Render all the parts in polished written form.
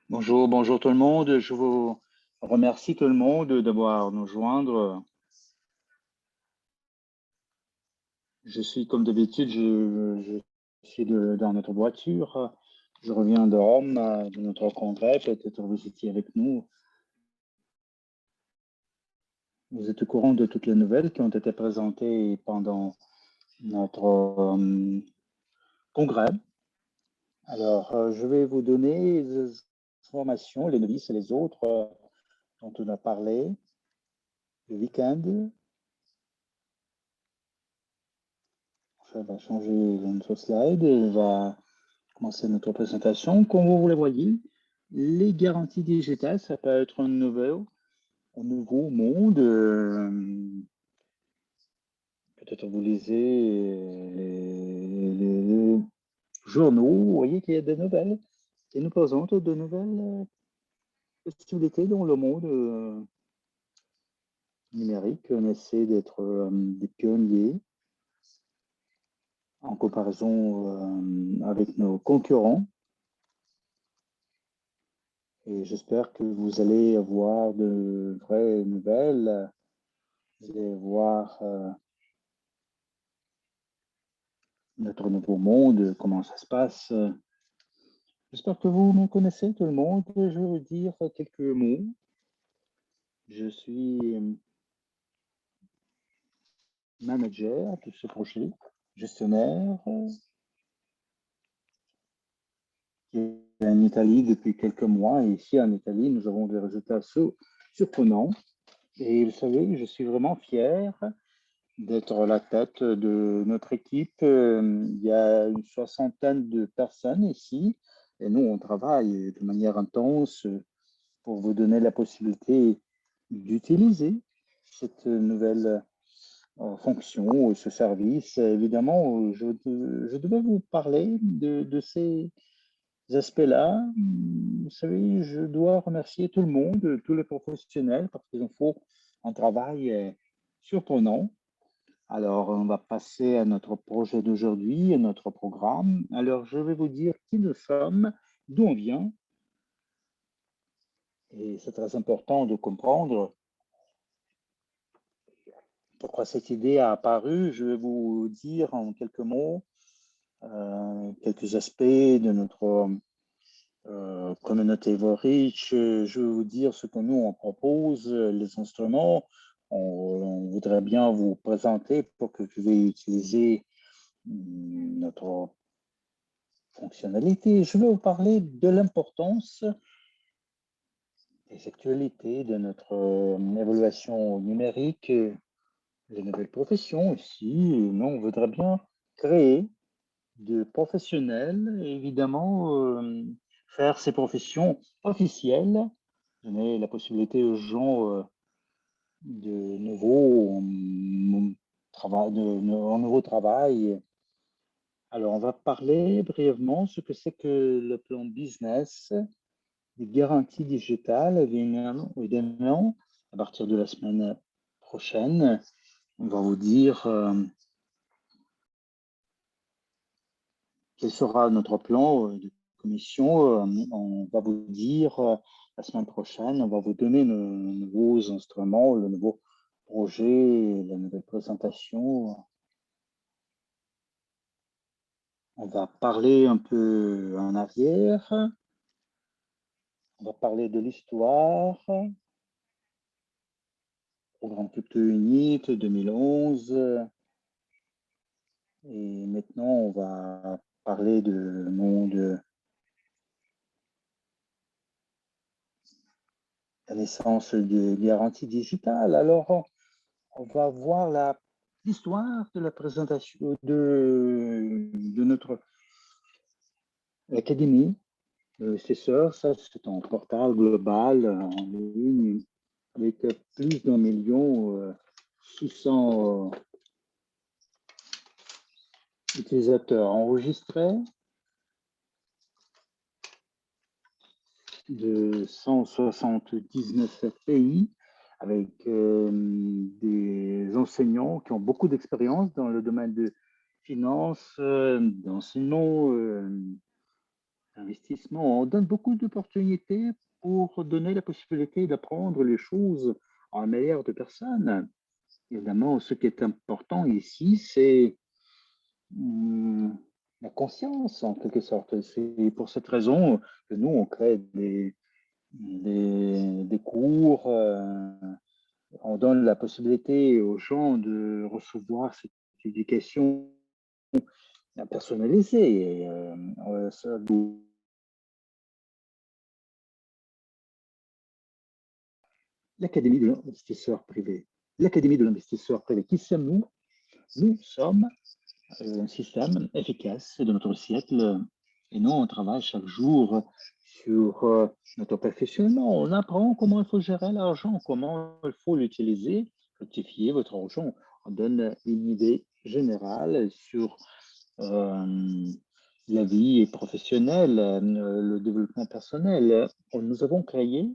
Bonjour, bonjour tout le monde. Je vous remercie tout le monde d'avoir nous joindre. Je suis comme d'habitude, je suis dans notre voiture. Je reviens de Rome, de notre congrès. Peut-être vous étiez avec nous. Vous êtes au courant de toutes les nouvelles qui ont été présentées pendant notre congrès. Alors, je vais vous donner les informations, les novices et les autres dont on a parlé le week-end. Ça va changer notre slide et on va commencer notre présentation. Comme vous le voyez, les garanties digitales, ça peut être un nouveau monde. Peut-être vous lisez les journaux, vous voyez qu'il y a des nouvelles qui nous présentent de nouvelles possibilités dans le monde numérique. On essaie d'être des pionniers en comparaison avec nos concurrents. Et j'espère que vous allez avoir de vraies nouvelles. Vous allez voir notre nouveau monde, comment ça se passe. J'espère que vous me connaissez, tout le monde. Je vais vous dire quelques mots. Je suis manager de ce projet, gestionnaire, qui est en Italie depuis quelques mois. Et ici, en Italie, nous avons des résultats surprenants. Et vous savez, je suis vraiment fier d'être à la tête de notre équipe. Il y a une soixantaine de personnes ici et nous, on travaille de manière intense pour vous donner la possibilité d'utiliser cette nouvelle fonction, ce service. Évidemment, je devais vous parler de ces aspects-là. Vous savez, je dois remercier tout le monde, tous les professionnels, parce qu'ils ont fait un travail surprenant. Alors, on va passer à notre projet d'aujourd'hui, à notre programme. Alors, je vais vous dire qui nous sommes, d'où on vient. Et c'est très important de comprendre pourquoi cette idée a apparu. Je vais vous dire en quelques mots quelques aspects de notre communauté Vorich. Je vais vous dire ce que nous, on propose, les instruments. On voudrait bien vous présenter pour que vous puissiez utiliser notre fonctionnalité. Je vais vous parler de l'importance des actualités de notre évaluation numérique, les nouvelles professions aussi. Nous, on voudrait bien créer de professionnels, évidemment, faire ces professions officielles, donner la possibilité aux gens de nouveaux un nouveau travail. Alors, on va parler brièvement ce que c'est que le plan business des garanties digitales. Évidemment, à partir de la semaine prochaine, on va vous dire quel sera notre plan de commission. On va vous dire la semaine prochaine, on va vous donner nos nouveaux instruments, le nouveau projet, la nouvelle présentation. On va parler un peu en arrière. On va parler de l'histoire. Programme Crypto Unit 2011. Et maintenant, on va parler de monde, la naissance de garantie digitale. Alors, on va voir l'histoire de la présentation de notre académie. C'est ça, c'est un portail global en ligne avec plus d'un million 600 utilisateurs enregistrés de 179 pays avec des enseignants qui ont beaucoup d'expérience dans le domaine de finance, d'enseignement, L'investissement, on donne beaucoup d'opportunités pour donner la possibilité d'apprendre les choses à un meilleur de personnes. Évidemment, ce qui est important ici, c'est hum, la conscience, en quelque sorte. C'est pour cette raison que nous, on crée des cours, on donne la possibilité aux gens de recevoir cette éducation personnalisée. Et, l'Académie de l'investisseur privé. L'Académie de l'investisseur privé, qui sommes-nous? Nous sommes un système efficace de notre siècle et nous, on travaille chaque jour sur notre perfectionnement. On apprend comment il faut gérer l'argent, comment il faut l'utiliser, fructifier votre argent. On donne une idée générale sur la vie professionnelle, le développement personnel. Nous avons créé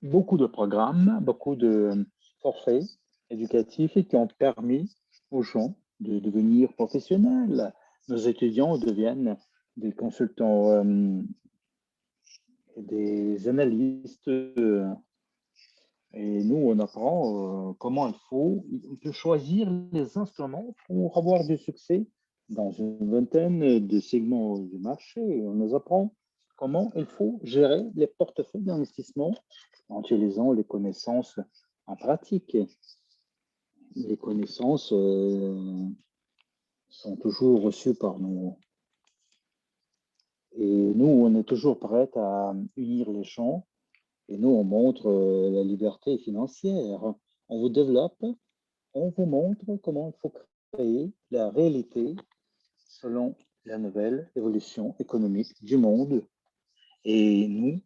beaucoup de programmes, beaucoup de forfaits éducatifs qui ont permis aux gens de devenir professionnels. Nos étudiants deviennent des consultants, des analystes, et nous, on apprend comment il faut choisir les instruments pour avoir du succès dans une vingtaine de segments du marché. On nous apprend comment il faut gérer les portefeuilles d'investissement en utilisant les connaissances en pratique. Les connaissances sont toujours reçues par nous. Et nous, on est toujours prêts à unir les champs. Et nous, on montre la liberté financière. On vous développe, on vous montre comment il faut créer la réalité selon la nouvelle évolution économique du monde. Et nous,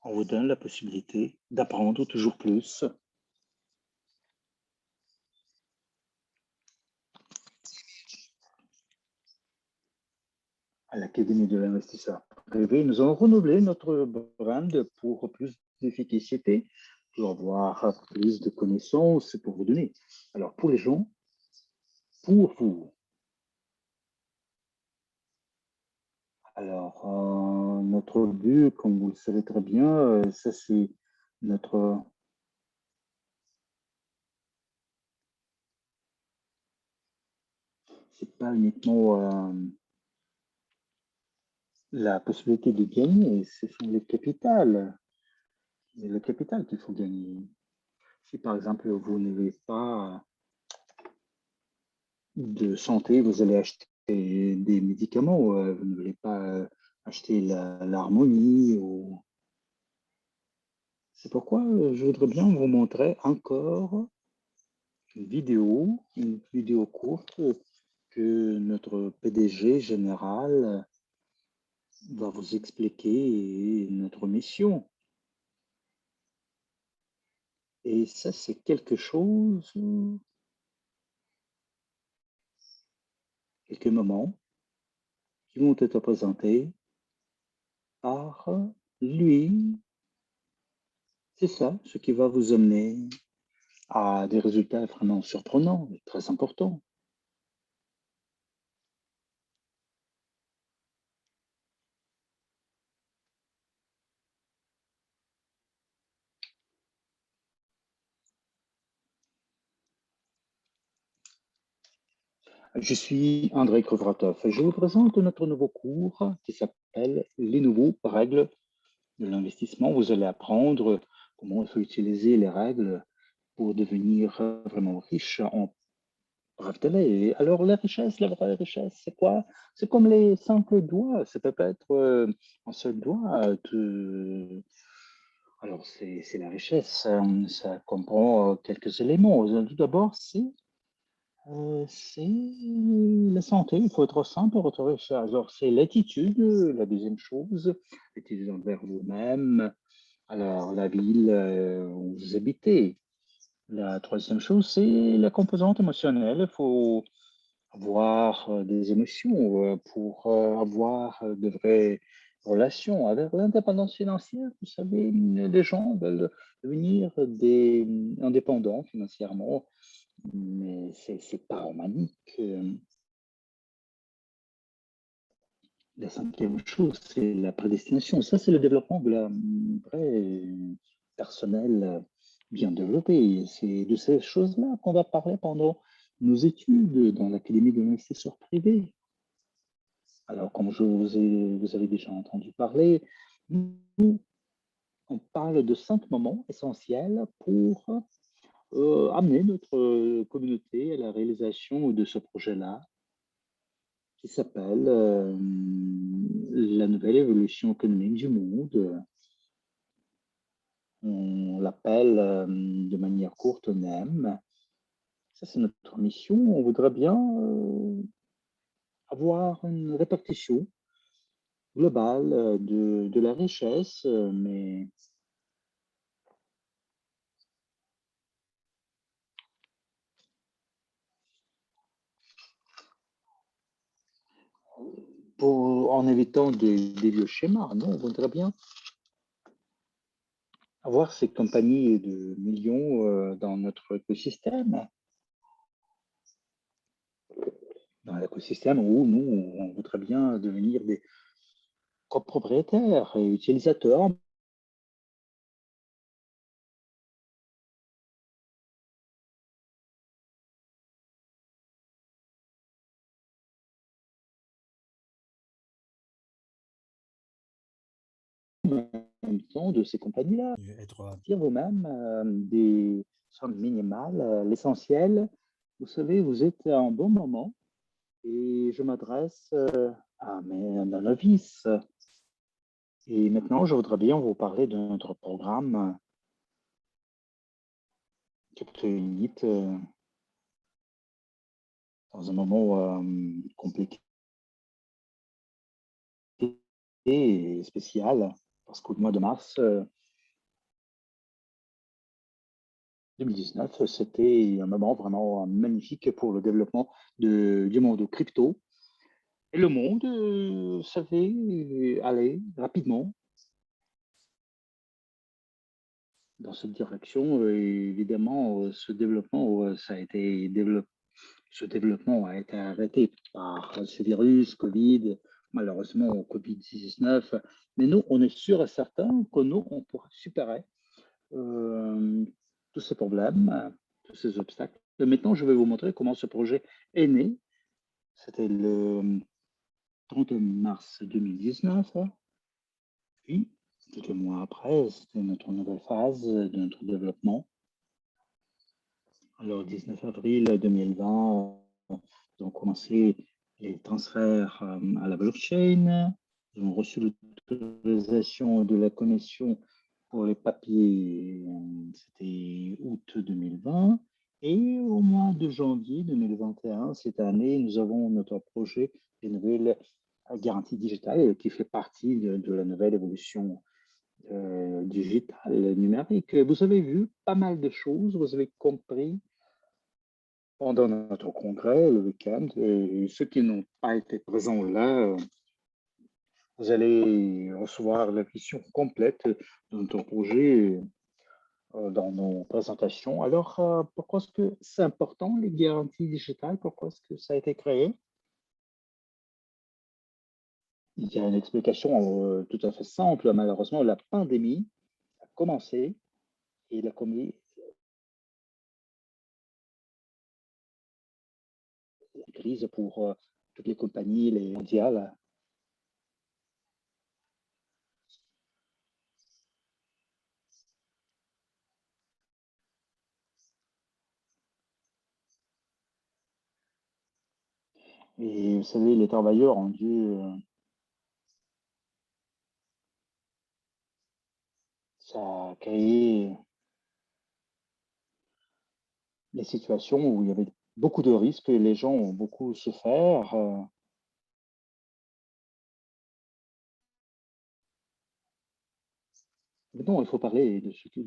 on vous donne la possibilité d'apprendre toujours plus. À l'Académie de l'investisseur privé, nous allons renouveler notre brand pour plus d'efficacité, pour avoir plus de connaissances pour vous donner. Alors, pour les gens, pour vous. Alors, notre but, comme vous le savez très bien, ça c'est notre... C'est pas uniquement la possibilité de gagner, ce sont les capitales. C'est le capital qu'il faut gagner. Si par exemple vous n'avez pas de santé, vous allez acheter des médicaments, vous ne voulez pas acheter l'harmonie. C'est pourquoi je voudrais bien vous montrer encore une vidéo courte que notre PDG général va vous expliquer notre mission. Et ça, c'est quelque chose, quelques moments qui vont être présentés par lui. C'est ça, ce qui va vous amener à des résultats vraiment surprenants et très importants. Je suis André Kovratov et je vous présente notre nouveau cours qui s'appelle Les nouveaux règles de l'investissement. Vous allez apprendre comment il faut utiliser les règles pour devenir vraiment riche en bref délai. Alors, la vraie richesse, c'est quoi? C'est comme les 5 doigts. Ça peut pas être un seul doigt. Alors, c'est la richesse. Ça comprend quelques éléments. Tout d'abord, c'est la santé. Il faut être sain pour être riche. Alors, c'est l'attitude. La deuxième chose, l'attitude envers vous-même. Alors, la ville où vous habitez. La troisième chose, c'est la composante émotionnelle. Il faut avoir des émotions pour avoir de vraies relations. Avec l'indépendance financière, vous savez, les gens veulent devenir des indépendants financièrement, mais c'est pas romantique. La cinquième chose, c'est la prédestination. Ça, c'est le développement de la vraie personnel bien développé. C'est de ces choses-là qu'on va parler pendant nos études dans l'Académie de l'investisseur privé. Alors, comme vous avez déjà entendu parler, nous, on parle de 5 moments essentiels pour amener notre communauté à la réalisation de ce projet-là, qui s'appelle la nouvelle évolution économique du monde. On l'appelle de manière courte NEM. Ça, c'est notre mission. On voudrait bien avoir une répartition globale de la richesse, mais en évitant des vieux schémas. Non, on voudrait bien avoir ces compagnies de millions dans notre écosystème. Dans l'écosystème où nous, on voudrait bien devenir des copropriétaires et utilisateurs. En même temps de ces compagnies-là. Dire vous-même des sommes minimales, l'essentiel. Vous savez, vous êtes à un bon moment et je m'adresse à mes novices. Et maintenant, je voudrais bien vous parler de notre programme quelques minutes dans un moment compliqué et spécial parce qu'au mois de mars 2019, c'était un moment vraiment magnifique pour le développement du monde crypto. Et le monde savait aller rapidement dans cette direction. Et évidemment, ce développement a été arrêté par ce virus, Covid, malheureusement Covid-19. Mais nous, on est sûr et certain que nous, on pourra supérer euh, tous ces problèmes, tous ces obstacles. Et maintenant, je vais vous montrer comment ce projet est né. C'était le 30 mars 2019. Puis, quelques mois après, c'était notre nouvelle phase de notre développement. Alors, 19 avril 2020, nous avons commencé les transferts à la blockchain. Nous avons reçu l'autorisation de la commission pour les papiers, c'était août 2020. Et au mois de janvier 2021, cette année, nous avons notre projet de nouvelle garantie digitale qui fait partie de la nouvelle évolution digitale, numérique. Vous avez vu pas mal de choses, vous avez compris pendant notre congrès le week-end. Et ceux qui n'ont pas été présents là, vous allez recevoir la vision complète de notre projet dans nos présentations. Alors, pourquoi est-ce que c'est important, les garanties digitales? Pourquoi est-ce que ça a été créé? Il y a une explication tout à fait simple. Malheureusement, la pandémie a commencé et la crise pour toutes les compagnies les mondiales. Et vous savez, les travailleurs ont dû ça a créé des situations où il y avait beaucoup de risques, les gens ont beaucoup souffert. Non, il faut parler de ce qui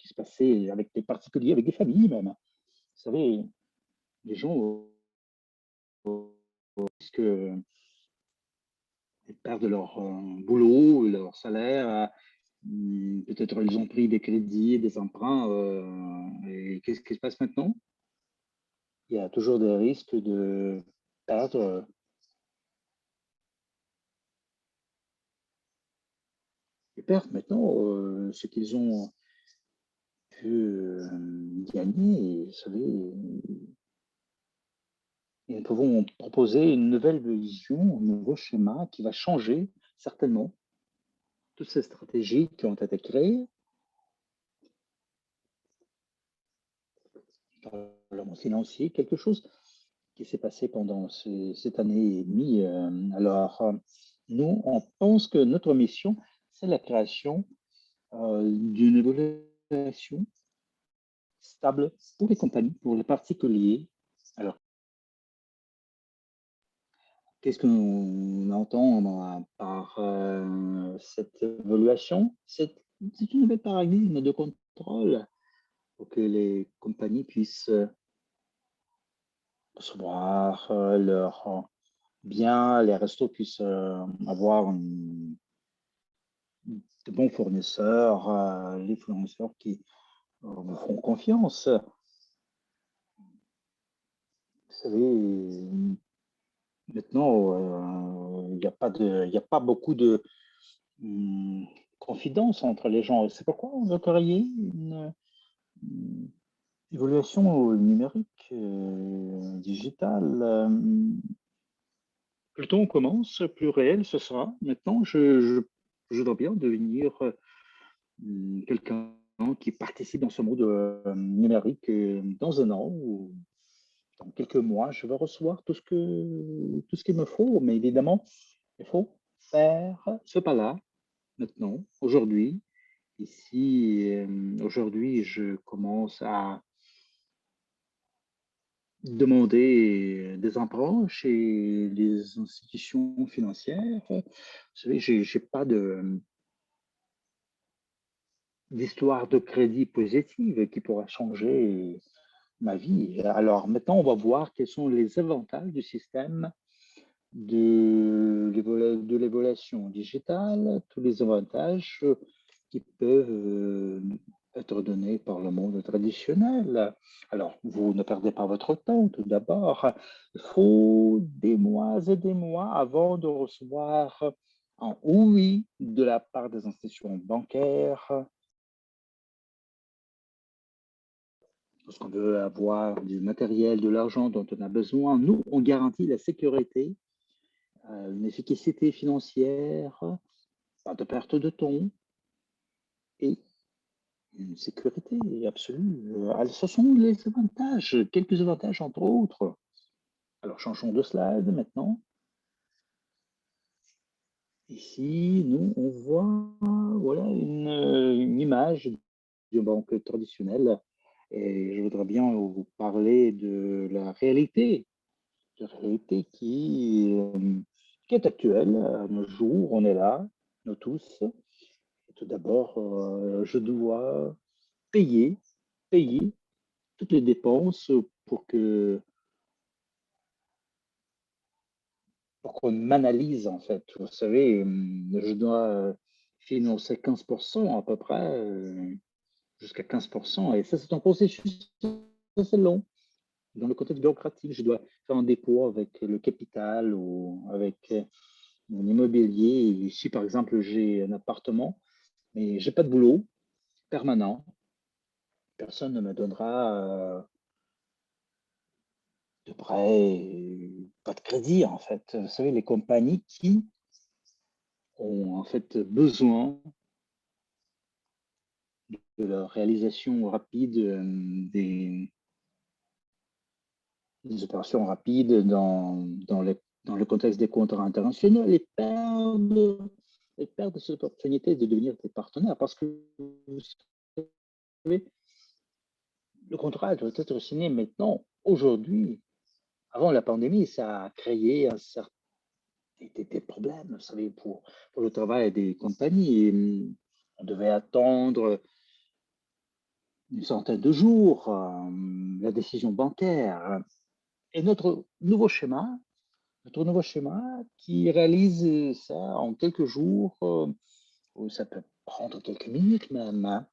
se passait avec des particuliers, avec des familles même. Vous savez, les gens risquent de perdre leur boulot, leur salaire. Peut-être ils ont pris des crédits, des emprunts. Et qu'est-ce qui se passe maintenant? Il y a toujours des risques de perdre perdent maintenant ce qu'ils ont pu gagner. Et, vous savez, et nous pouvons proposer une nouvelle vision, un nouveau schéma qui va changer certainement toutes ces stratégies qui ont été créées par le monde financier, quelque chose qui s'est passé pendant cette année et demie. Nous, on pense que notre mission, c'est la création d'une évaluation stable pour les compagnies, pour les particuliers. Alors, qu'est-ce que nous entend par cette évaluation? C'est une nouvelle paradigme de contrôle pour que les compagnies puissent recevoir leurs biens, les restos puissent avoir de bons fournisseurs, les fournisseurs qui vous font confiance. Vous savez, maintenant, il y a pas beaucoup de confidence entre les gens. C'est pourquoi on veut créer une évaluation numérique, digitale. Plus le temps on commence, plus réel ce sera. Maintenant, je dois bien devenir quelqu'un qui participe dans ce monde numérique dans un an ou dans quelques mois. Je vais recevoir tout ce qu'il me faut, mais évidemment, il faut faire ce pas-là maintenant, aujourd'hui. Et si aujourd'hui je commence à demander des emprunts chez les institutions financières, vous savez, j'ai pas d'histoire de crédit positive qui pourra changer ma vie. Alors maintenant, on va voir quels sont les avantages du système de l'évaluation digitale, tous les avantages qui peuvent être donnés par le monde traditionnel. Alors, vous ne perdez pas votre temps, tout d'abord. Il faut des mois et des mois avant de recevoir un oui de la part des institutions bancaires. Lorsqu'on veut avoir du matériel, de l'argent dont on a besoin, nous, on garantit la sécurité, une efficacité financière, pas de perte de temps et une sécurité absolue. Alors, ce sont les avantages, quelques avantages entre autres. Alors, changeons de slide maintenant. Ici, nous, on voit voilà, une image d'une banque traditionnelle. Et je voudrais bien vous parler de la réalité qui est actuelle. À nos jours, on est là, nous tous. Et tout d'abord, je dois payer, payer toutes les dépenses pour qu'on m'analyse, en fait. Vous savez, je dois financer 15% à peu près, jusqu'à 15%. Et ça, c'est un processus assez long. Dans le contexte bureaucratique, je dois faire un dépôt avec le capital ou avec mon immobilier. Ici, par exemple, j'ai un appartement, mais j'ai pas de boulot permanent. Personne ne me donnera de prêt, pas de crédit, en fait. Vous savez, les compagnies qui ont en fait besoin de la réalisation rapide des opérations rapides dans le contexte des contrats internationaux, perdent cette opportunité de devenir des partenaires parce que vous savez, le contrat doit être signé maintenant, aujourd'hui. Avant la pandémie, ça a créé des problèmes, vous savez, pour le travail des compagnies. On devait attendre une centaine de jours la décision bancaire. Et notre nouveau schéma qui réalise ça en quelques jours, ou ça peut prendre quelques minutes même, hein.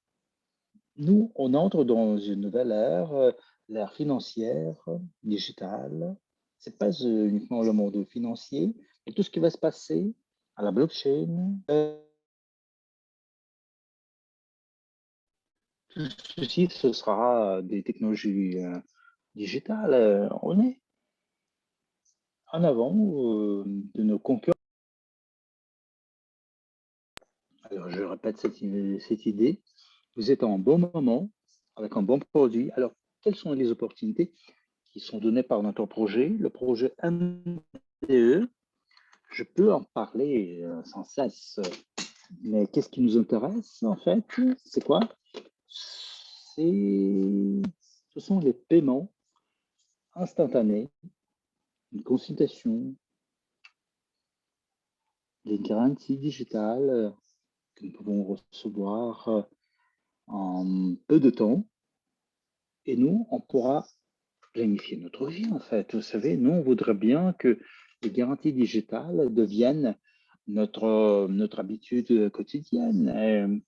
Nous, on entre dans une nouvelle ère, l'ère financière, digitale. C'est pas uniquement le monde financier, mais tout ce qui va se passer à la blockchain, Tout ceci, ce sera des technologies digitales. On est en avant de nos concurrents. Alors, je répète cette idée. Vous êtes en bon moment, avec un bon produit. Alors, quelles sont les opportunités qui sont données par notre projet, le projet MDE? Je peux en parler sans cesse, mais qu'est-ce qui nous intéresse en fait? C'est quoi? Ce sont les paiements instantanés, une consultation, les garanties digitales que nous pouvons recevoir en peu de temps. Et nous, on pourra planifier notre vie, en fait. Vous savez, nous, on voudrait bien que les garanties digitales deviennent notre habitude quotidienne.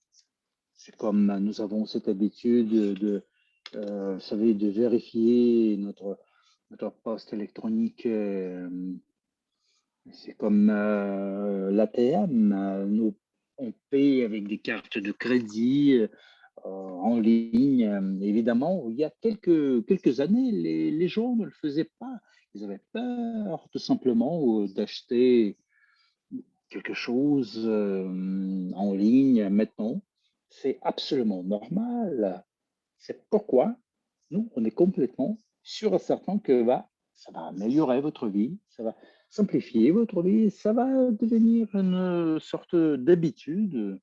C'est comme nous avons cette habitude vous savez, de vérifier notre poste électronique. C'est comme l'ATM. Nous, on paye avec des cartes de crédit en ligne. Évidemment, il y a quelques années, les gens ne le faisaient pas. Ils avaient peur tout simplement d'acheter quelque chose en ligne. Maintenant, c'est absolument normal. C'est pourquoi nous, on est complètement sûr et certain que ça va améliorer votre vie, ça va simplifier votre vie, ça va devenir une sorte d'habitude.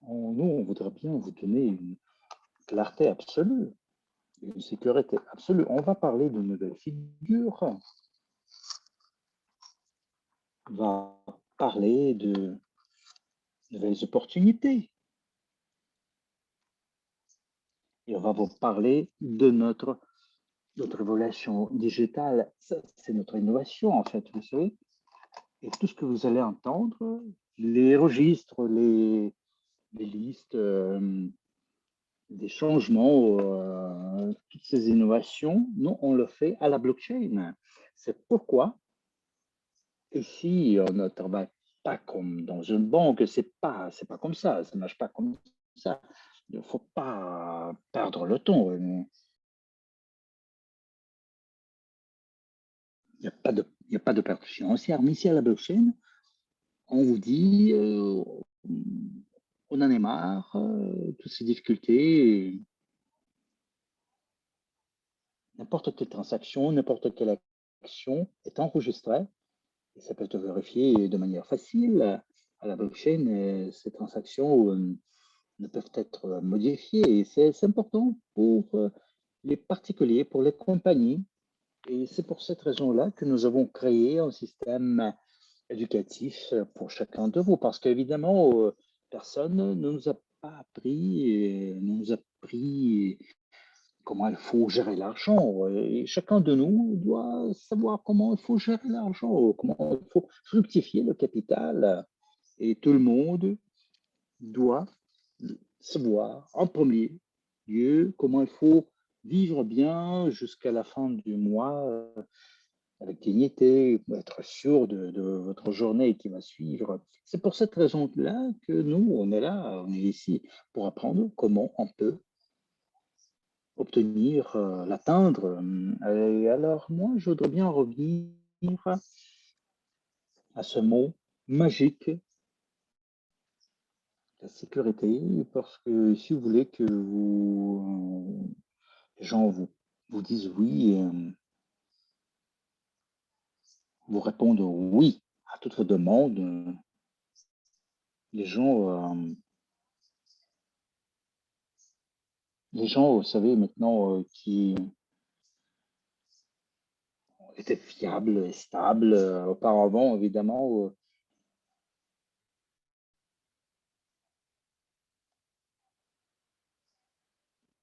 Nous, on voudrait bien vous donner une clarté absolue, une sécurité absolue. On va parler de nouvelles figures, on va parler de nouvelles opportunités, et on va vous parler de notre évolution digitale. C'est notre innovation, en fait, vous savez. Et tout ce que vous allez entendre, les registres, les listes, des changements, toutes ces innovations, nous, on le fait à la blockchain. C'est pourquoi ici, on ne travaille pas comme dans une banque, c'est pas comme ça marche pas comme ça. Il ne faut pas perdre le temps. Il n'y a pas de perte financière. Mais ici, à la blockchain, on vous dit, on en est marre, toutes ces difficultés, n'importe quelle transaction, n'importe quelle action est enregistrée et ça peut être vérifié de manière facile. À la blockchain, ces transactions ne peuvent être modifiées et c'est important pour les particuliers, pour les compagnies. Et c'est pour cette raison-là que nous avons créé un système éducatif pour chacun de vous, parce qu'évidemment, personne ne nous a pas appris, ne nous a appris comment il faut gérer l'argent. Et chacun de nous doit savoir comment il faut gérer l'argent, comment il faut fructifier le capital. Et tout le monde doit savoir en premier lieu comment il faut vivre bien jusqu'à la fin du mois avec dignité, être sûr de votre journée qui va suivre. C'est pour cette raison-là que nous, on est là, on est ici pour apprendre comment on peut obtenir, l'atteindre. Et alors, moi, je voudrais bien revenir à ce mot magique, la sécurité, parce que si vous voulez que les gens vous disent oui, vous répondent oui à toutes vos demandes, les gens, vous savez, maintenant, qui étaient fiables et stables, auparavant, évidemment,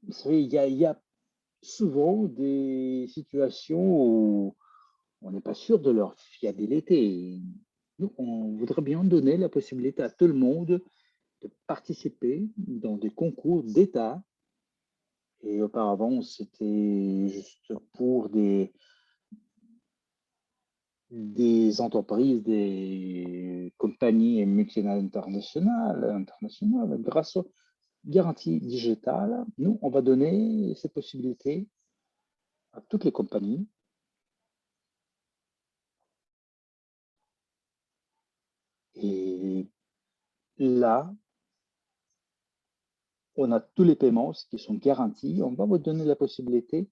vous savez, il y a souvent des situations où on n'est pas sûr de leur fiabilité. Nous, on voudrait bien donner la possibilité à tout le monde de participer dans des concours d'État. Et auparavant, c'était juste pour des entreprises, des compagnies multinationales, internationales. garantie digitale, nous, on va donner cette possibilité à toutes les compagnies. Et là, on a tous les paiements qui sont garantis. On va vous donner la possibilité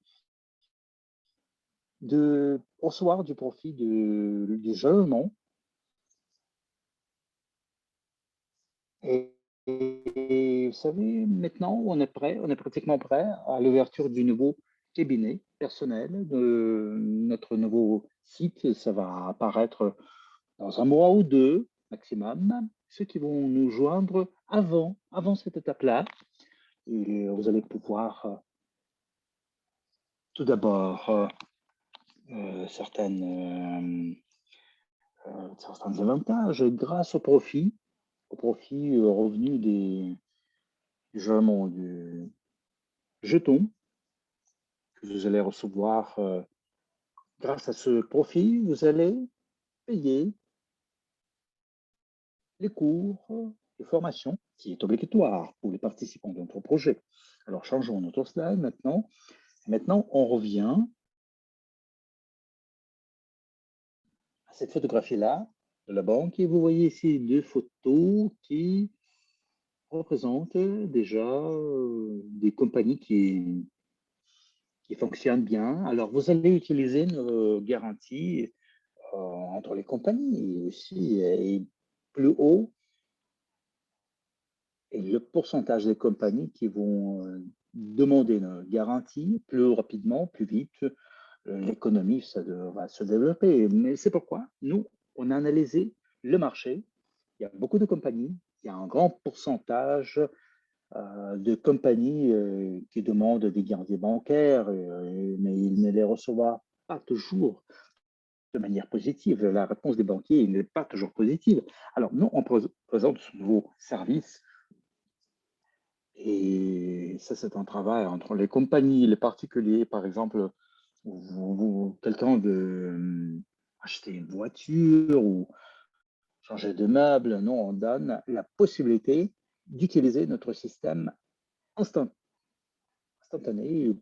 de recevoir du profit du jalonnement. Et vous savez, maintenant, on est prêt, on est pratiquement prêt à l'ouverture du nouveau cabinet personnel de notre nouveau site. Ça va apparaître dans un mois ou deux maximum. Ceux qui vont nous joindre avant cette étape-là, et vous allez pouvoir tout d'abord certains avantages grâce au profit revenu du jalonnement du jeton que vous allez recevoir. Grâce à ce profit, vous allez payer les cours de formation qui est obligatoire pour les participants de notre projet. Alors, changeons notre slide maintenant. Maintenant, on revient à cette photographie-là de la banque et vous voyez ici deux photos qui représentent déjà des compagnies qui fonctionnent bien. Alors, vous allez utiliser nos garanties entre les compagnies aussi et plus haut. Et le pourcentage des compagnies qui vont demander une garantie plus rapidement, plus vite, l'économie, ça va se développer. Mais c'est pourquoi nous, on a analysé le marché. Il y a beaucoup de compagnies, il y a un grand pourcentage de compagnies qui demandent des garanties bancaires, mais ils ne les reçoivent pas toujours de manière positive. La réponse des banquiers n'est pas toujours positive. Alors, nous, on présente ce nouveau service et ça, c'est un travail entre les compagnies, les particuliers. Par exemple, quelqu'un de acheter une voiture ou changer de meuble, non, on donne la possibilité d'utiliser notre système instantané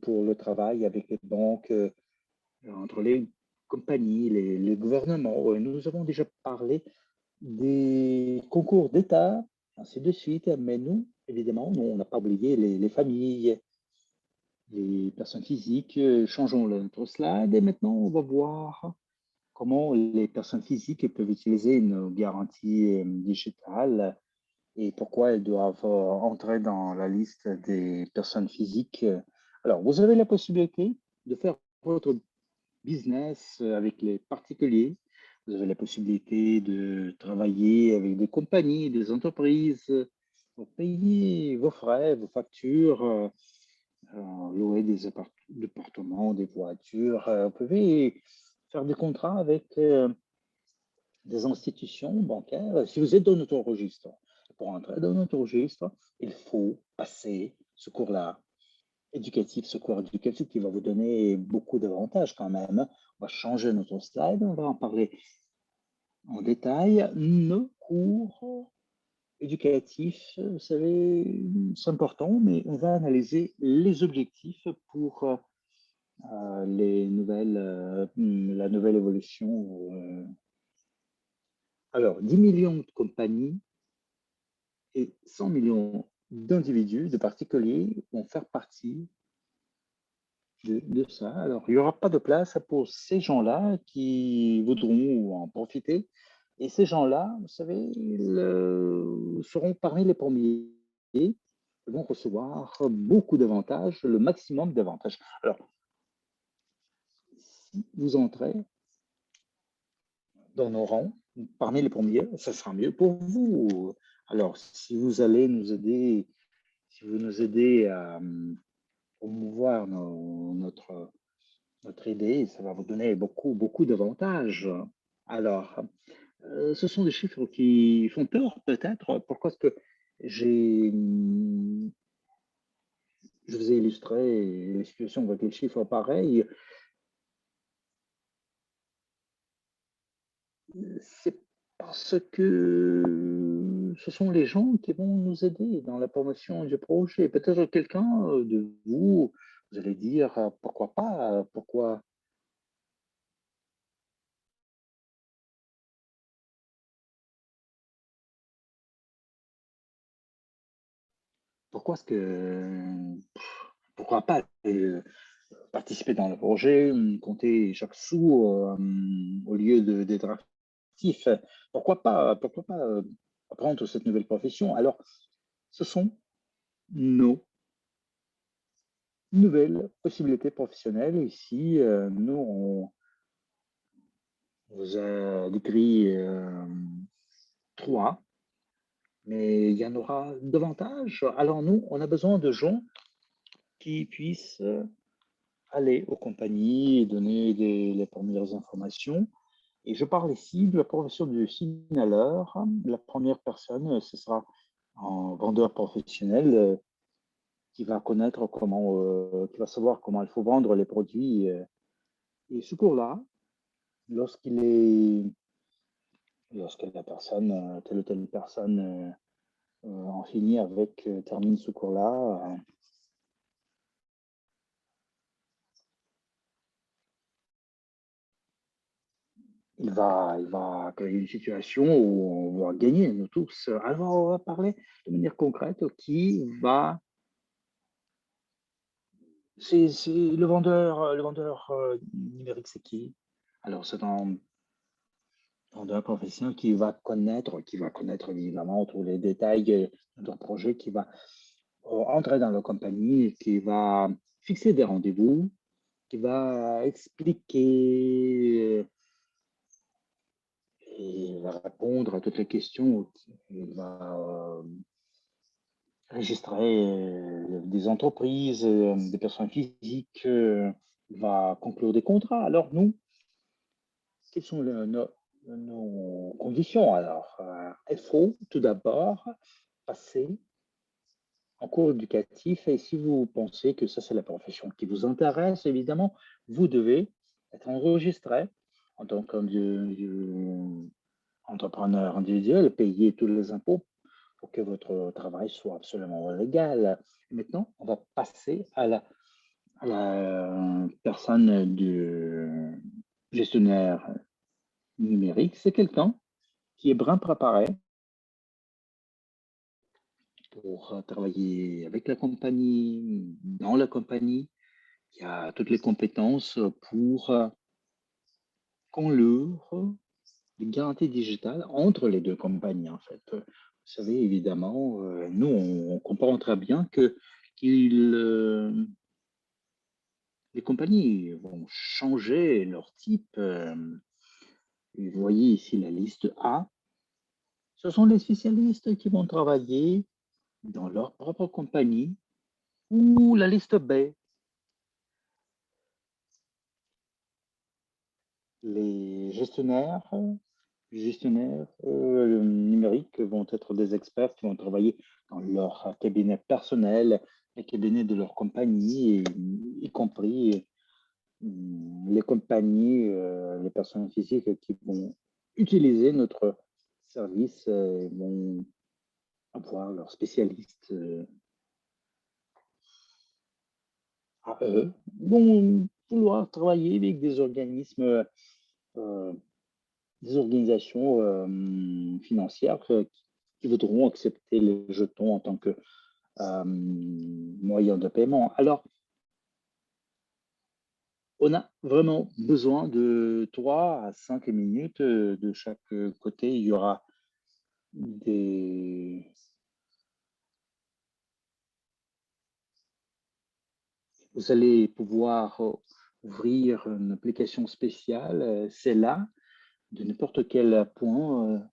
pour le travail avec les banques, entre les compagnies, les gouvernements. Nous avons déjà parlé des concours d'État, ainsi de suite, mais nous, évidemment, nous, on n'a pas oublié les familles, les personnes physiques. Changeons notre slide et maintenant, on va voir comment les personnes physiques peuvent utiliser une garantie digitale et pourquoi elles doivent entrer dans la liste des personnes physiques. Alors, vous avez la possibilité de faire votre business avec les particuliers. Vous avez la possibilité de travailler avec des compagnies, des entreprises pour payer vos frais, vos factures, louer des appartements, des voitures. Vous pouvez faire des contrats avec des institutions bancaires. Si vous êtes dans notre registre, pour entrer dans notre registre, il faut passer ce cours-là éducatif, ce cours éducatif qui va vous donner beaucoup d'avantages quand même. On va changer notre slide, on va en parler en détail. Nos cours éducatifs, vous savez, c'est important, mais on va analyser les objectifs pour la nouvelle évolution. Alors, 10 millions de compagnies et 100 millions d'individus, de particuliers, vont faire partie de ça. Alors, il n'y aura pas de place pour ces gens-là qui voudront en profiter. Et ces gens-là, vous savez, ils seront parmi les premiers. Ils vont recevoir beaucoup d'avantages, le maximum d'avantages. Alors, si vous entrez dans nos rangs, parmi les premiers, ça sera mieux pour vous. Alors, si vous allez nous aider, si vous nous aidez à promouvoir notre idée, ça va vous donner beaucoup d'avantages. Alors, ce sont des chiffres qui font peur peut-être. Pourquoi est-ce que j'ai, je vous ai illustré les situations avec les chiffres pareils? C'est parce que ce sont les gens qui vont nous aider dans la promotion du projet. Peut-être quelqu'un de vous, vous allez dire pourquoi pas, pourquoi est-ce que, pourquoi pas participer dans le projet, compter chaque sou au lieu d'être actif. Pourquoi pas apprendre cette nouvelle profession? Alors, ce sont nos nouvelles possibilités professionnelles. Ici, nous, on vous a décrit trois, mais il y en aura davantage. Alors, nous, on a besoin de gens qui puissent aller aux compagnies et donner les premières informations. Et je parle ici de la profession de signaler. La première personne, ce sera un vendeur professionnel qui va connaître comment, qui va savoir comment il faut vendre les produits. Et ce cours-là, lorsqu'il est, lorsque la personne, telle ou telle personne en finit avec, termine ce cours-là, il va créer une situation où on va gagner, nous tous. Alors, on va parler de manière concrète qui va. C'est le vendeur numérique, c'est qui? Alors, c'est un vendeur professionnel qui va connaître évidemment tous les détails d'un projet, qui va entrer dans la compagnie, qui va fixer des rendez-vous, qui va expliquer et va répondre à toutes les questions, qui va enregistrer des entreprises, des personnes physiques, va conclure des contrats. Alors nous, quelles sont nos conditions? Alors, il faut tout d'abord passer en cours éducatif et si vous pensez que ça, c'est la profession qui vous intéresse, évidemment, vous devez être enregistré en tant qu'entrepreneur individuel et payer tous les impôts pour que votre travail soit absolument légal. Maintenant, on va passer à la personne du gestionnaire numérique. C'est quelqu'un qui est bien préparé pour travailler avec la compagnie, dans la compagnie, qui a toutes les compétences pour conclure les garanties digitales entre les deux compagnies, en fait. Vous savez, évidemment, nous, on comprend très bien que qu'il, les compagnies vont changer leur type. Vous voyez ici la liste A. Ce sont les spécialistes qui vont travailler dans leur propre compagnie ou la liste B. Les gestionnaires numériques vont être des experts qui vont travailler dans leur cabinet personnel, les cabinets de leur compagnie, y compris les compagnies, les personnes physiques qui vont utiliser notre service vont avoir leurs spécialistes à eux, vont vouloir travailler avec des organismes, euh, des organisations financières qui voudront accepter les jetons en tant que moyen de paiement. Alors, on a vraiment besoin de 3 à 5 minutes de chaque côté. Il y aura des... Vous allez pouvoir ouvrir une application spéciale, c'est là, de n'importe quel point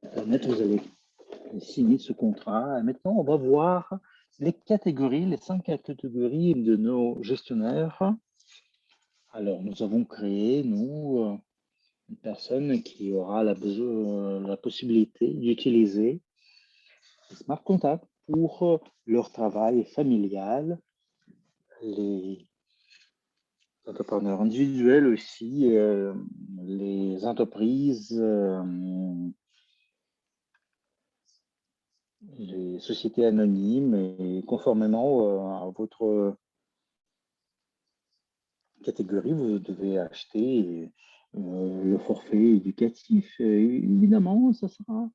Internet, vous allez signer ce contrat. Maintenant, on va voir les catégories, les 5 catégories de nos gestionnaires. Alors, nous avons créé, nous, une personne qui aura la possibilité d'utiliser Smart Contact pour leur travail familial, les entrepreneurs individuels aussi, les entreprises, les sociétés anonymes, et conformément à votre catégorie, vous devez acheter le forfait éducatif. Évidemment, ça sera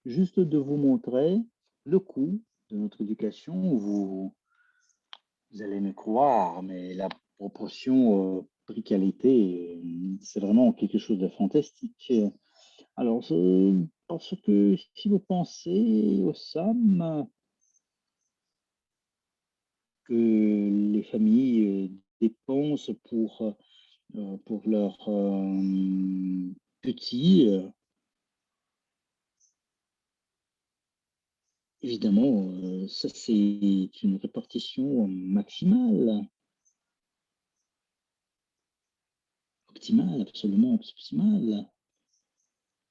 juste de vous montrer le coût de notre éducation. Vous allez me croire, mais la proportion prix-qualité, c'est vraiment quelque chose de fantastique. Alors, parce que si vous pensez au SAM, que les familles dépensent pour leurs petits, évidemment, ça c'est une répartition maximale, optimale, absolument optimale.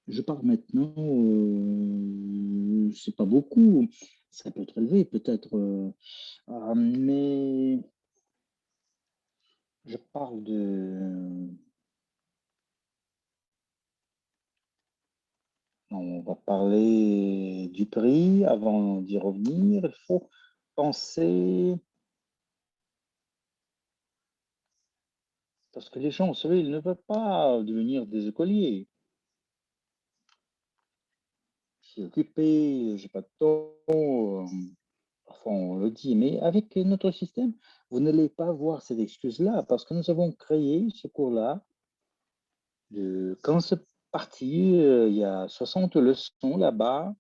Je parle maintenant, c'est pas beaucoup, ça peut être élevé peut-être, mais je parle on va parler du prix avant d'y revenir. Il faut penser, parce que les gens, vous savez, ils ne veulent pas devenir des écoliers. Je suis occupé, j'ai pas de temps, parfois on le dit, mais avec notre système, vous n'allez pas voir cette excuse-là parce que nous avons créé ce cours-là. Quand c'est parti, il y a 60 leçons là-bas.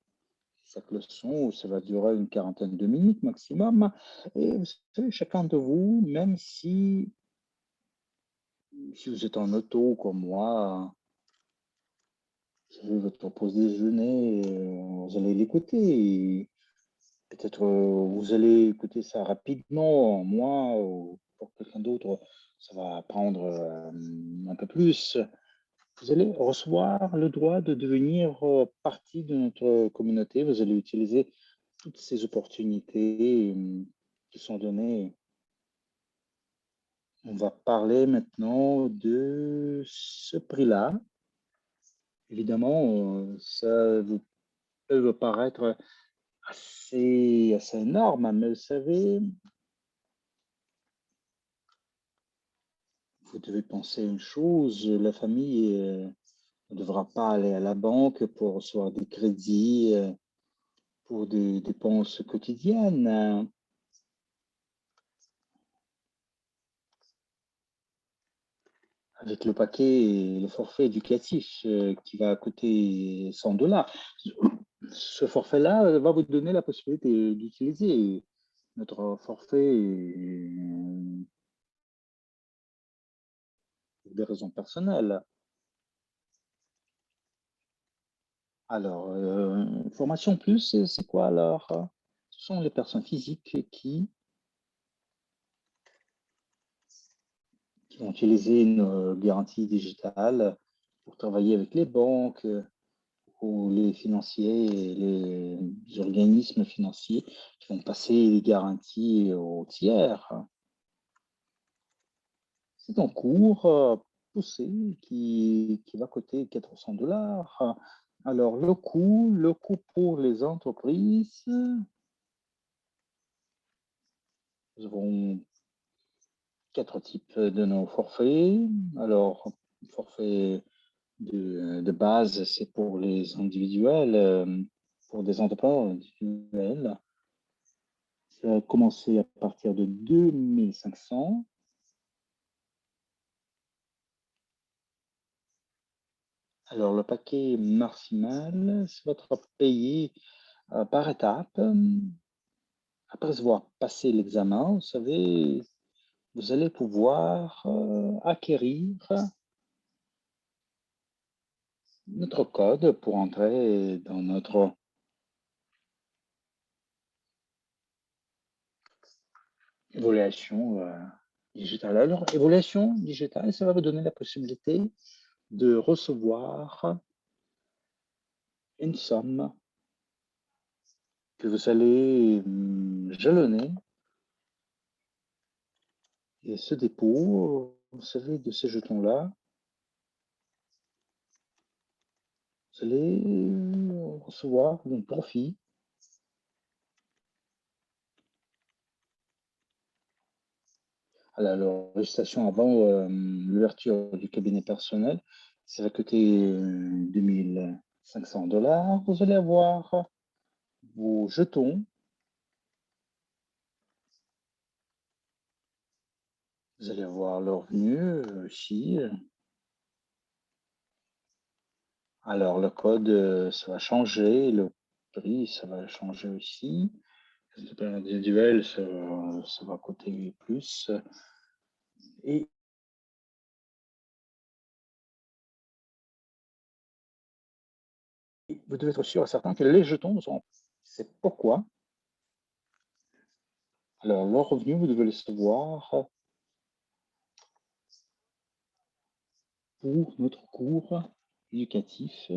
Chaque leçon, ça va durer une quarantaine de minutes maximum. Et vous savez, chacun de vous, même si vous êtes en auto comme moi, vous avez votre pause déjeuner, vous allez l'écouter. Peut-être vous allez écouter ça rapidement, moi ou pour quelqu'un d'autre, ça va prendre un peu plus. Vous allez recevoir le droit de devenir partie de notre communauté. Vous allez utiliser toutes ces opportunités qui sont données. On va parler maintenant de ce prix-là. Évidemment, ça peut vous paraître assez énorme, mais vous savez, vous devez penser à une chose, la famille ne devra pas aller à la banque pour recevoir des crédits pour des dépenses quotidiennes. Avec le paquet, le forfait éducatif qui va coûter 100 $. Ce forfait-là va vous donner la possibilité d'utiliser notre forfait pour des raisons personnelles. Alors, formation plus, c'est quoi alors? Ce sont les personnes physiques qui vont utiliser une garantie digitale pour travailler avec les banques ou les financiers, les organismes financiers qui vont passer les garanties aux tiers. C'est un cours poussé qui va coûter 400 $. Alors, le coût pour les entreprises, nous avons 4 types de nos forfaits. Alors, forfait de base, c'est pour les individuels, pour des entrepreneurs individuels. Ça va commencer à partir de 2500. Alors, le paquet maximal, ça va être payé par étapes. Après avoir passé l'examen, vous savez, vous allez pouvoir acquérir notre code pour entrer dans notre évaluation digitale. Alors, évaluation digitale, ça va vous donner la possibilité de recevoir une somme que vous allez jalonner. Et ce dépôt vous savez, de ces jetons-là, vous allez recevoir un profit. Alors, la législation avant l'ouverture du cabinet personnel, ça va coûter 2500 $. Vous allez avoir vos jetons. Vous allez avoir le revenu ici. Alors, le code, ça va changer. Le prix, ça va changer aussi. Le prix individuel, ça va coûter plus. Et vous devez être sûr et certain que les jetons sont... C'est pourquoi. Alors, le revenu, vous devez le savoir pour notre cours éducatif.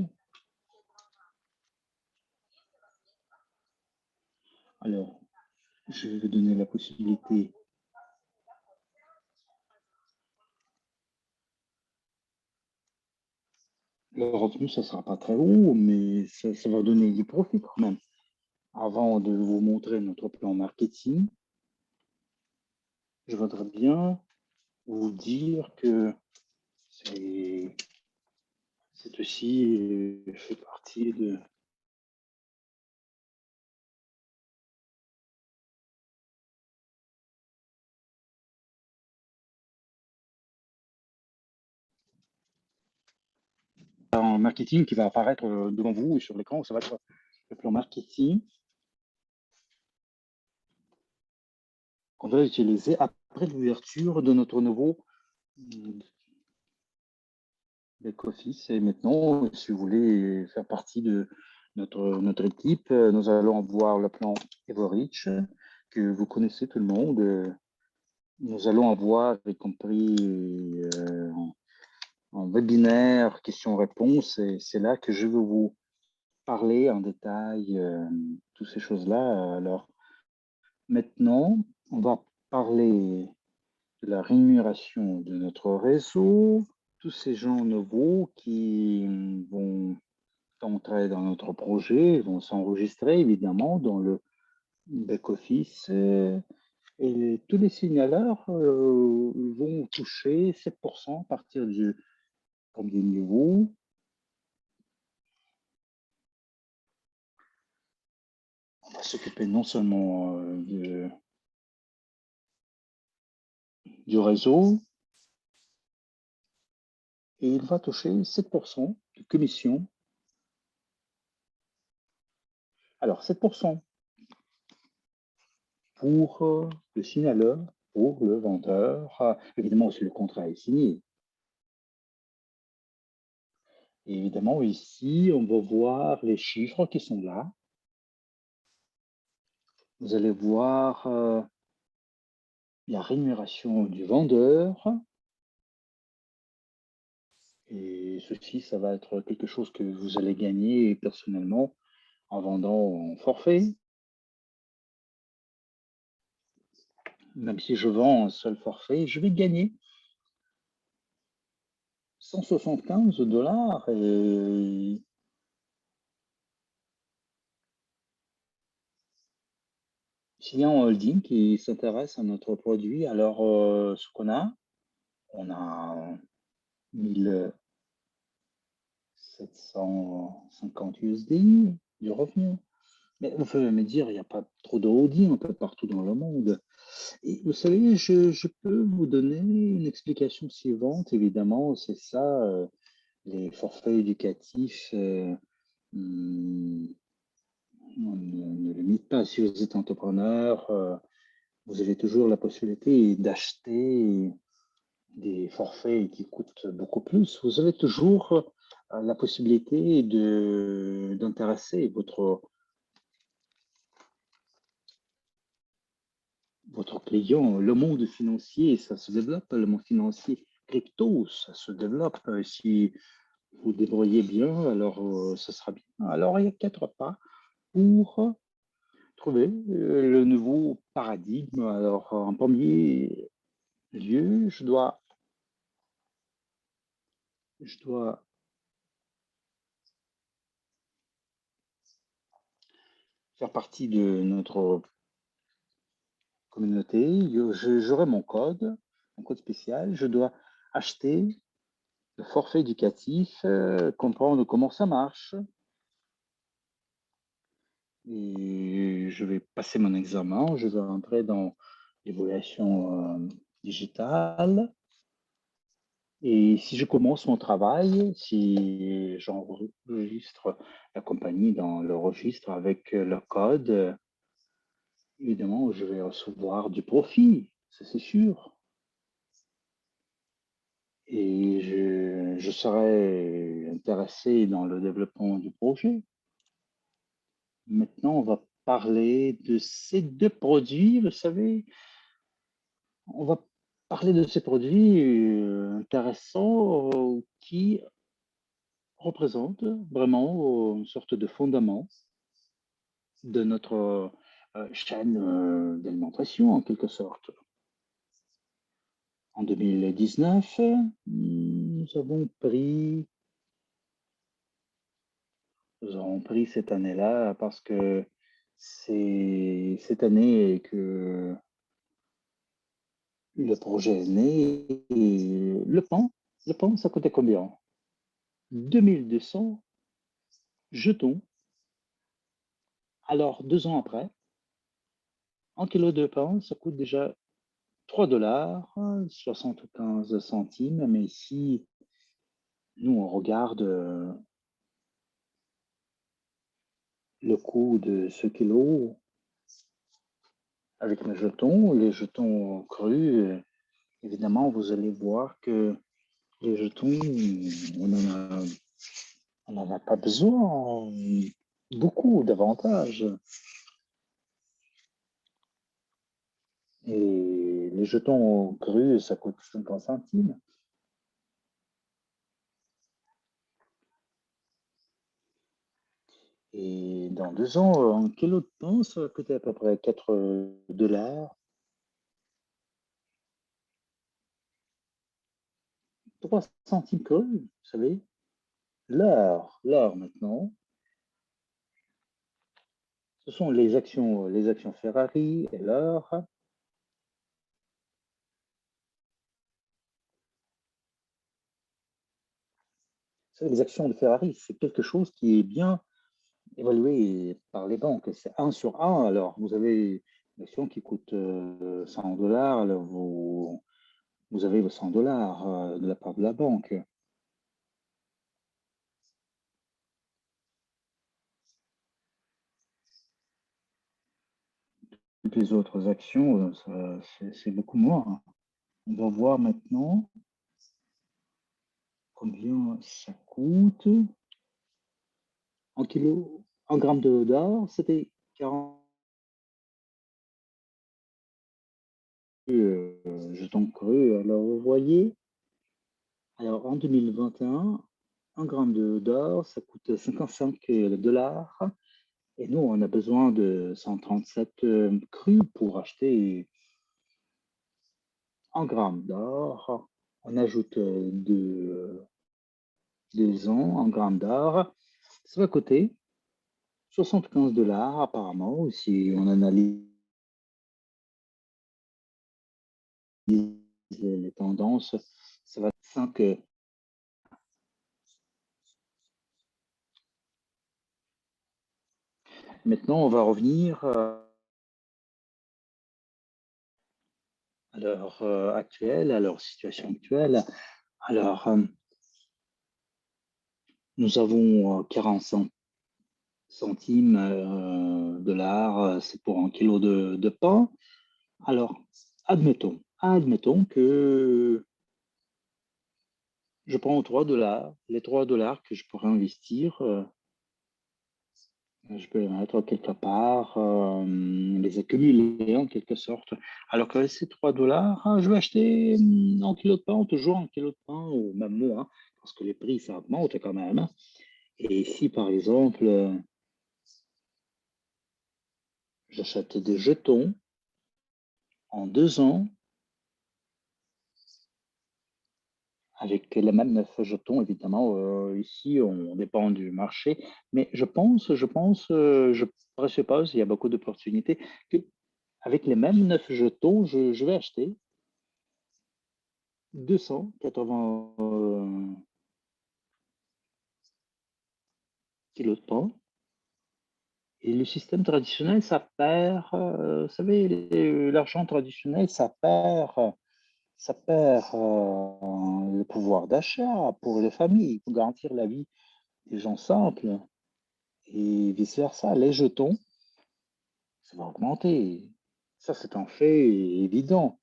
Alors, je vais vous donner la possibilité. Le revenu, ça ne sera pas très haut, mais ça va donner du profit quand même. Avant de vous montrer notre plan marketing, je voudrais bien vous dire que c'est aussi fait partie de... un marketing qui va apparaître devant vous et sur l'écran, ça va être le plan marketing qu'on va utiliser après l'ouverture de notre nouveau back-office. Et maintenant, si vous voulez faire partie de notre équipe, nous allons voir le plan Everreach, que vous connaissez tout le monde. Nous allons avoir, y compris en webinaire, questions-réponses, et c'est là que je veux vous parler en détail toutes ces choses-là. Alors, maintenant, on va parler de la rémunération de notre réseau, tous ces gens nouveaux qui vont entrer dans notre projet, vont s'enregistrer évidemment dans le back-office et tous les signaleurs vont toucher 7% à partir du premier niveau. On va s'occuper non seulement du réseau, et il va toucher 7% de commission. Alors, 7% pour le signaleur, pour le vendeur, évidemment, si le contrat est signé. Et évidemment, ici, on va voir les chiffres qui sont là. Vous allez voir la rémunération du vendeur. Et ceci, ça va être quelque chose que vous allez gagner personnellement en vendant en forfait. Même si je vends un seul forfait, je vais gagner 175 $. Et s'il y a un holding qui s'intéresse à notre produit, alors ce qu'on a, on a 1750 USD du revenu. Mais vous pouvez me dire, il n'y a pas trop de holding un peu partout dans le monde. Et vous savez, je peux vous donner une explication suivante, évidemment, c'est ça, les forfaits éducatifs, on ne limite pas. Si vous êtes entrepreneur, vous avez toujours la possibilité d'acheter des forfaits qui coûtent beaucoup plus. Vous avez toujours la possibilité d'intéresser votre client. Le monde financier, ça se développe, le monde financier crypto, ça se développe. Si vous débrouillez bien, alors ça sera bien. Alors, il y a 4 pas pour trouver le nouveau paradigme. Alors, en premier lieu, je dois je dois faire partie de notre communauté. J'aurai mon code spécial. Je dois acheter le forfait éducatif, comprendre comment ça marche. Et je vais passer mon examen. Je vais entrer dans l'évaluation digitale. Et si je commence mon travail, si j'enregistre la compagnie dans le registre avec le code, évidemment, je vais recevoir du profit, ça c'est sûr. Et je serai intéressé dans le développement du projet. Maintenant, on va parler de ces deux produits, vous savez. On va parler de ces produits intéressants qui représentent vraiment une sorte de fondament de notre chaîne d'alimentation, en quelque sorte. En 2019, nous avons pris cette année-là parce que c'est cette année que le projet est né. Et le pain, ça coûtait combien? 2200 jetons. Alors, 2 ans après, un kilo de pain, ça coûte déjà 3 $, 75 centimes. Mais si nous, on regarde le coût de ce kilo avec les jetons crus, évidemment, vous allez voir que les jetons, on n'en a pas besoin beaucoup davantage. Et les jetons crus, ça coûte 50 centimes. Et dans 2 ans, un kilo de pain, ça va coûter à peu près 4 $. 3 centimes crus, vous savez. L'or maintenant, ce sont les actions Ferrari et l'or. Les actions de Ferrari, c'est quelque chose qui est bien évalué par les banques. C'est 1 sur 1. Alors, vous avez une action qui coûte 100 $, alors vous avez vos 100 $ de la part de la banque. Toutes les autres actions, c'est beaucoup moins. On va voir maintenant combien ça coûte. Un kilo, 1 gramme d'or, c'était 40 jetons crus. Alors, vous voyez, alors en 2021, 1 gramme d'or, ça coûte 55 $. Et nous, on a besoin de 137 crus pour acheter 1 gramme d'or. On ajoute 2 ans, 1 gramme d'or. Ça va coûter 75 $ apparemment, si on analyse les tendances. Ça va être 5. Maintenant, on va revenir à l'heure actuelle, à leur situation actuelle. Alors, nous avons 45 centimes $, c'est pour un kilo de pain. Alors, admettons que je prends 3 $, les 3 $ que je pourrais investir, je peux les mettre quelque part, les accumuler en quelque sorte. Alors que ces 3 $, je vais acheter un kilo de pain, toujours un kilo de pain, ou même moins, parce que les prix, ça augmente quand même. Et si, par exemple, j'achète des jetons en 2 ans, avec les mêmes 9 jetons, évidemment, ici, on dépend du marché, mais je présuppose, il y a beaucoup d'opportunités, qu'avec les mêmes 9 jetons, je vais acheter 280 kilos de pain. Et le système traditionnel, ça perd, vous savez, l'argent traditionnel, ça perd le pouvoir d'achat pour les familles, pour garantir la vie des gens simples et vice-versa. Les jetons, ça va augmenter. Ça, c'est un fait évident.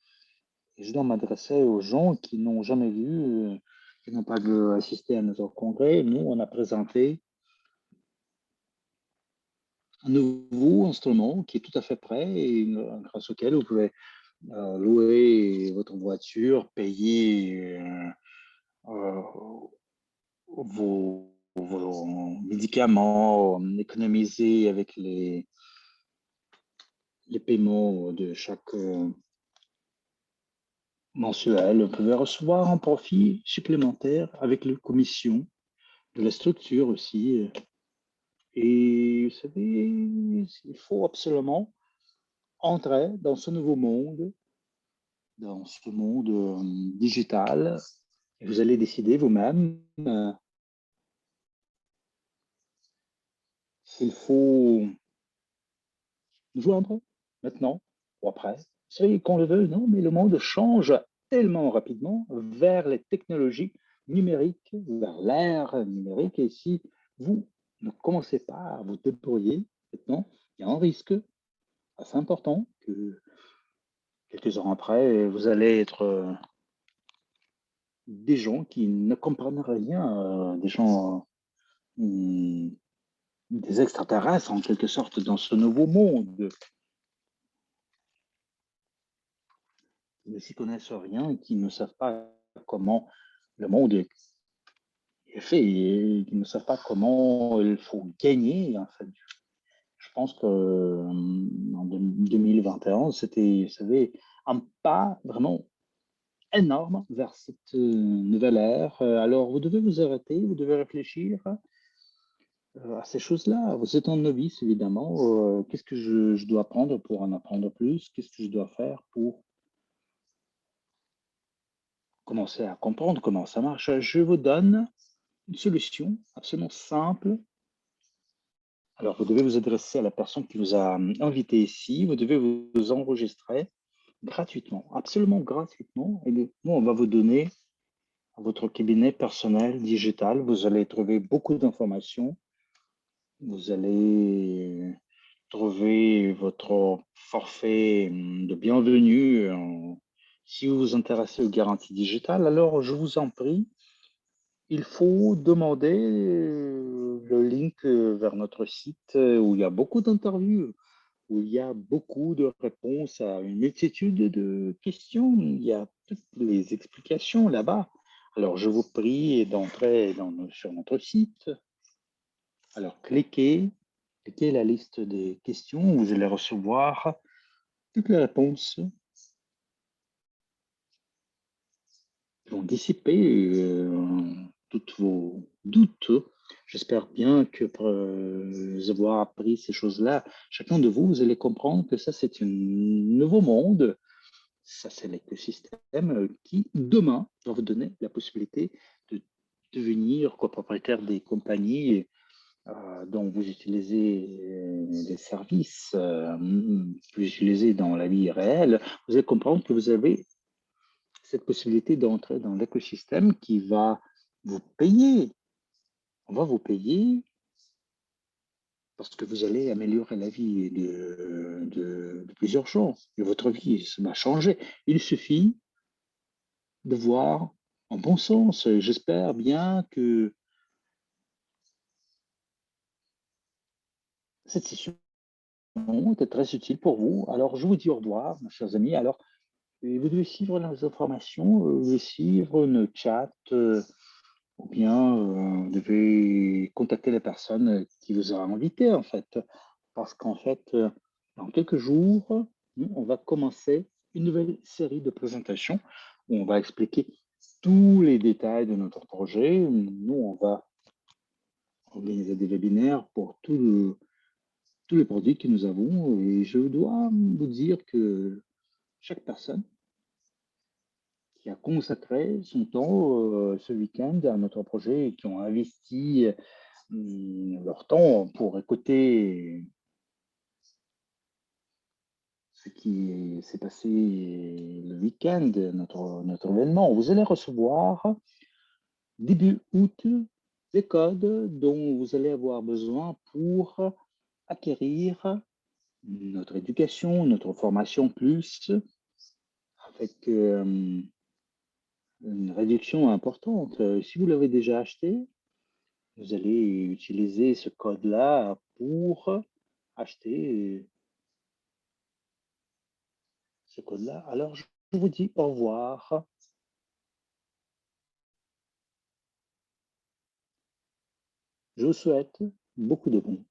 Et je dois m'adresser aux gens qui n'ont jamais vu, qui n'ont pas assisté à notre congrès. Nous, on a présenté un nouveau instrument qui est tout à fait prêt et grâce auquel vous pouvez louer votre voiture, payer euh, vos médicaments, économiser avec les paiements de chaque mensuel. Vous pouvez recevoir un profit supplémentaire avec les commissions de la structure aussi. Et vous savez, il faut absolument entrer dans ce nouveau monde, dans ce monde digital. Et vous allez décider vous-même s'il faut nous joindre maintenant ou après. Vous savez, qu'on le veut, non, mais le monde change tellement rapidement vers les technologies numériques, vers l'ère numérique. Et si vous ne commencez pas à vous débrouiller maintenant, il y a un risque assez important que quelques ans après, vous allez être des gens qui ne comprennent rien, des gens, des extraterrestres en quelque sorte dans ce nouveau monde, qui ne s'y connaissent rien et qui ne savent pas comment le monde est fait et qui ne savent pas comment il faut gagner en fait. Je pense que en 2021, c'était, vous savez, un pas vraiment énorme vers cette nouvelle ère. Alors, vous devez vous arrêter, vous devez réfléchir à ces choses-là. Vous êtes un novice, évidemment. Qu'est-ce que je dois apprendre pour en apprendre plus? Qu'est-ce que je dois faire pour commencer à comprendre comment ça marche? Je vous donne une solution absolument simple. Alors, vous devez vous adresser à la personne qui vous a invité ici. Vous devez vous enregistrer gratuitement, absolument gratuitement. Et nous, on va vous donner votre cabinet personnel digital. Vous allez trouver beaucoup d'informations. Vous allez trouver votre forfait de bienvenue. Si vous vous intéressez aux garanties digitales, alors je vous en prie, il faut demander le link vers notre site où il y a beaucoup d'interviews, où il y a beaucoup de réponses à une multitude de questions. Il y a toutes les explications là-bas. Alors, je vous prie d'entrer sur notre site. Alors, cliquez la liste des questions, vous allez recevoir toutes les réponses qui vont dissiper tous vos doutes. J'espère bien que pour avoir appris ces choses-là, chacun de vous, vous allez comprendre que ça, c'est un nouveau monde. Ça, c'est l'écosystème qui, demain, va vous donner la possibilité de devenir copropriétaire des compagnies dont vous utilisez les services, vous utilisez dans la vie réelle. Vous allez comprendre que vous avez cette possibilité d'entrer dans l'écosystème qui va vous payer. On va vous payer parce que vous allez améliorer la vie de plusieurs gens. Et votre vie ça va changer. Il suffit de voir en bon sens. J'espère bien que cette session était très utile pour vous. Alors, je vous dis au revoir, mes chers amis. Alors, vous devez suivre les informations, vous devez suivre nos chats, ou bien vous devez contacter les personnes qui vous ont invité, en fait. Parce qu'en fait, dans quelques jours, on va commencer une nouvelle série de présentations où on va expliquer tous les détails de notre projet. Nous, on va organiser des webinaires pour tous les produits que nous avons. Et je dois vous dire que chaque personne qui a consacré son temps ce week-end à notre projet et qui ont investi leur temps pour écouter ce qui s'est passé le week-end, notre événement. Vous allez recevoir début août des codes dont vous allez avoir besoin pour acquérir notre éducation, notre formation plus, avec une réduction importante. Si vous l'avez déjà acheté, vous allez utiliser ce code-là pour acheter ce code-là. Alors, je vous dis au revoir. Je vous souhaite beaucoup de bons.